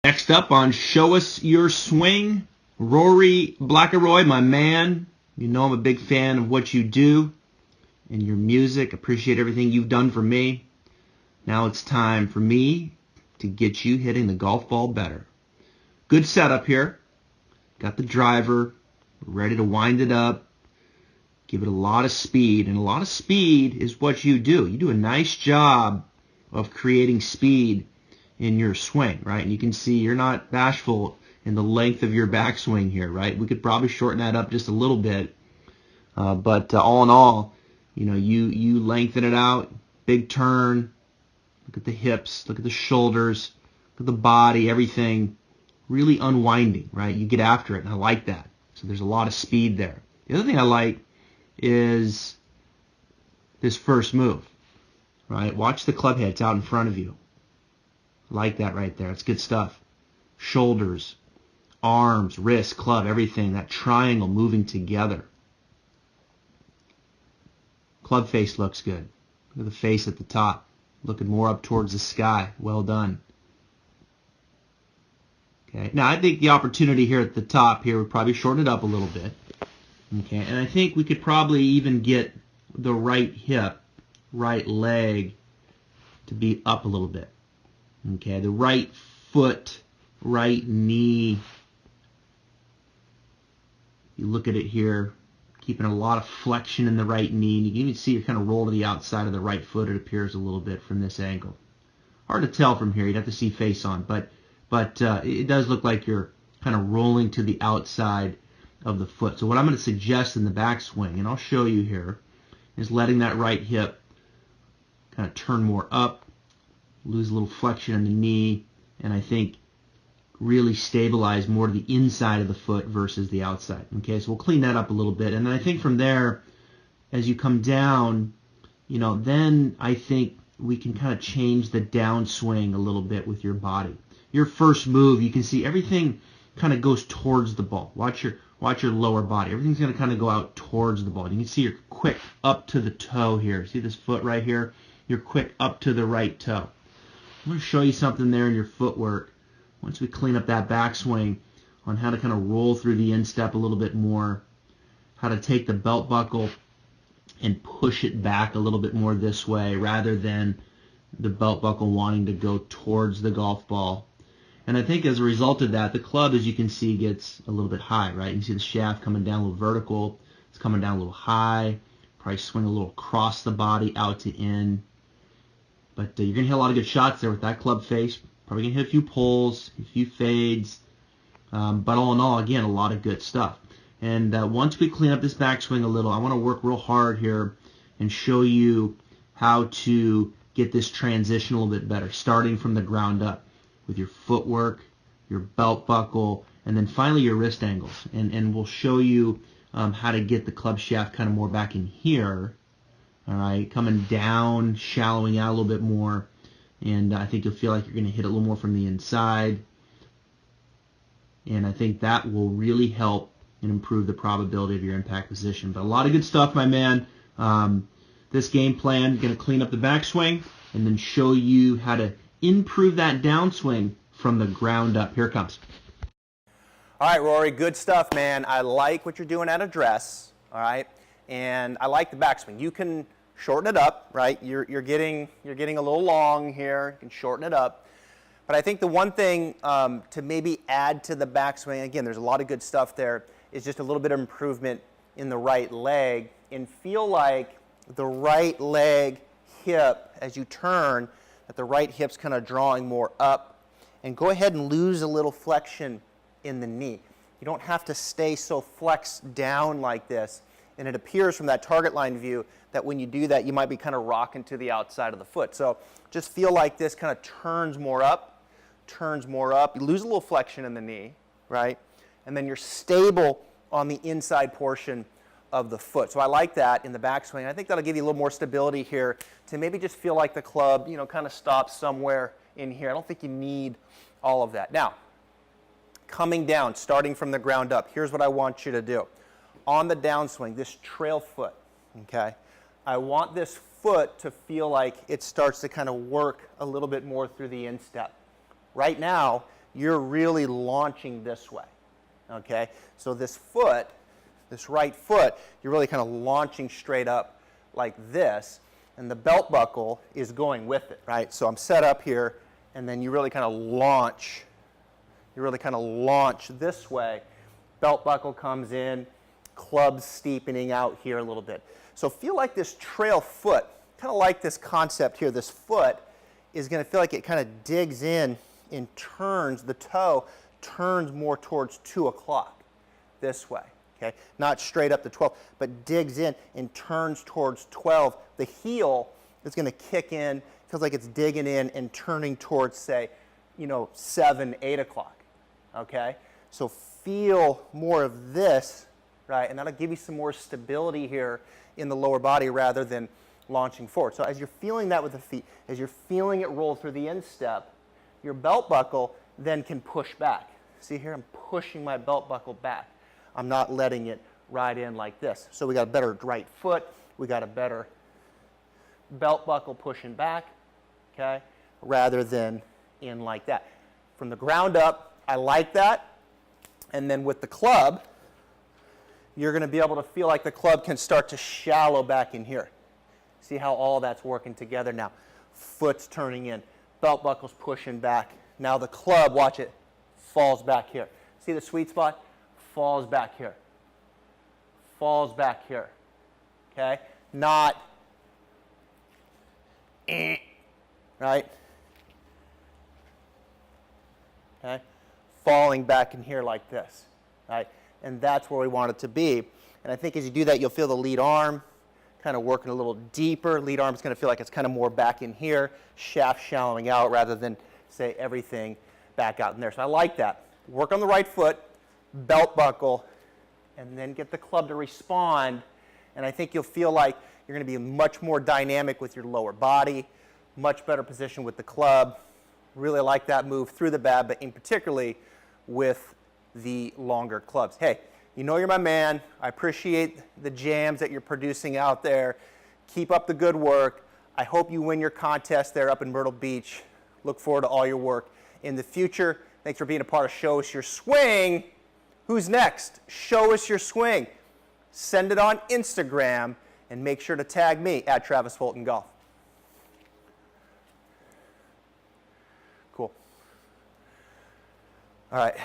Next up on Show Us Your Swing, Rory Blackaroy, my man. You know I'm a big fan of what you do and your music. Appreciate everything you've done for me. Now it's time for me to get you hitting the golf ball better. Good setup here. Got the driver, ready to wind it up. Give it a lot of speed, and a lot of speed is what you do. You do a nice job of creating speed in your swing, right? And you can see you're not bashful in the length of your backswing here, right? We could probably shorten that up just a little bit, but all in all, you know, you lengthen it out, big turn. Look at the hips, look at the shoulders, look at the body, everything really unwinding, right? You get after it, and I like that. So there's a lot of speed there. The other thing I like is this first move, right? Watch the club heads out in front of you. Like that right there. It's good stuff. Shoulders, arms, wrists, club, everything. That triangle moving together. Club face looks good. Look at the face at the top. Looking more up towards the sky. Well done. Okay. Now I think the opportunity here at the top here would probably shorten it up a little bit. Okay. And I think we could probably even get the right hip, right leg to be up a little bit. Okay, the right foot, right knee. You look at it here, keeping a lot of flexion in the right knee. You can even see it kind of roll to the outside of the right foot, it appears a little bit from this angle. Hard to tell from here. You'd have to see face on, but it does look like you're kind of rolling to the outside of the foot. So what I'm going to suggest in the backswing, and I'll show you here, is letting that right hip kind of turn more up, lose a little flexion in the knee, and I think really stabilize more to the inside of the foot versus the outside. Okay, so we'll clean that up a little bit, and then I think from there, as you come down, you know, then I think we can kind of change the downswing a little bit with your body. Your first move, you can see everything kind of goes towards the ball. Watch your lower body. Everything's going to kind of go out towards the ball. You can see you're quick up to the toe here. See this foot right here? You're quick up to the right toe. I'm going to show you something there in your footwork once we clean up that backswing on how to kind of roll through the instep a little bit more, how to take the belt buckle and push it back a little bit more this way rather than the belt buckle wanting to go towards the golf ball. And I think as a result of that, the club, as you can see, gets a little bit high, right? You can see the shaft coming down a little vertical. It's coming down a little high. Probably swing a little across the body out to in. But you're going to hit a lot of good shots there with that club face. Probably going to hit a few pulls, a few fades. But all in all, again, a lot of good stuff. And once we clean up this backswing a little, I want to work real hard here and show you how to get this transition a little bit better, starting from the ground up with your footwork, your belt buckle, and then finally your wrist angles. And we'll show you how to get the club shaft kind of more back in here. All right, coming down, shallowing out a little bit more, and I think you'll feel like you're going to hit it a little more from the inside, and I think that will really help and improve the probability of your impact position. But a lot of good stuff, my man. This game plan, going to clean up the backswing and then show you how to improve that downswing from the ground up. Here it comes. All right, Rory, good stuff, man. I like what you're doing at address, all right? And I like the backswing. You can shorten it up, right? You're getting a little long here. You can shorten it up. But I think the one thing to maybe add to the backswing, again, there's a lot of good stuff there, is just a little bit of improvement in the right leg and feel like the right leg hip, as you turn, that the right hip's kind of drawing more up. And go ahead and lose a little flexion in the knee. You don't have to stay so flexed down like this. And it appears from that target line view that when you do that, you might be kind of rocking to the outside of the foot. So just feel like this kind of turns more up. You lose a little flexion in the knee, right? And then you're stable on the inside portion of the foot. So I like that in the backswing. I think that'll give you a little more stability here to maybe just feel like the club, you know, kind of stops somewhere in here. I don't think you need all of that. Now, coming down, starting from the ground up, here's what I want you to do. On the downswing, this trail foot, okay? I want this foot to feel like it starts to kind of work a little bit more through the instep. Right now, you're really launching this way, okay? So this foot, this right foot, you're really kind of launching straight up like this, and the belt buckle is going with it, right? So I'm set up here, and then you really kind of launch. You really kind of launch this way. Belt buckle comes in, club steepening out here a little bit. So feel like this trail foot, kind of like this concept here, this foot is going to feel like it kind of digs in and turns, the toe turns more towards 2 o'clock this way, okay? Not straight up to 12, but digs in and turns towards 12. The heel is going to kick in, feels like it's digging in and turning towards, say, 7, 8 o'clock, okay? So feel more of this, right? And that'll give you some more stability here in the lower body rather than launching forward. So as you're feeling that with the feet, as you're feeling it roll through the instep, your belt buckle then can push back. See here, I'm pushing my belt buckle back. I'm not letting it ride in like this. So we got a better right foot, we got a better belt buckle pushing back, okay, rather than in like that. From the ground up, I like that. And then with the club, you're going to be able to feel like the club can start to shallow back in here. See how all that's working together now. Foot's turning in, belt buckle's pushing back. Now the club, watch it, falls back here. See the sweet spot? Falls back here. Falls back here. Okay? Not, right? Okay? Falling back in here like this, right? And that's where we want it to be. And I think as you do that, you'll feel the lead arm kind of working a little deeper. Lead arm's going to feel like it's kind of more back in here, shaft shallowing out rather than, say, everything back out in there. So I like that. Work on the right foot, belt buckle, and then get the club to respond. And I think you'll feel like you're going to be much more dynamic with your lower body, much better position with the club. Really like that move through the bag, but in particularly with the longer clubs. Hey, you know you're my man. I appreciate the jams that you're producing out there. Keep up the good work. I hope you win your contest there up in Myrtle Beach. Look forward to all your work in the future. Thanks for being a part of Show Us Your Swing. Who's next? Show us your swing. Send it on Instagram and make sure to tag me at Travis Fulton Golf. Cool. All right.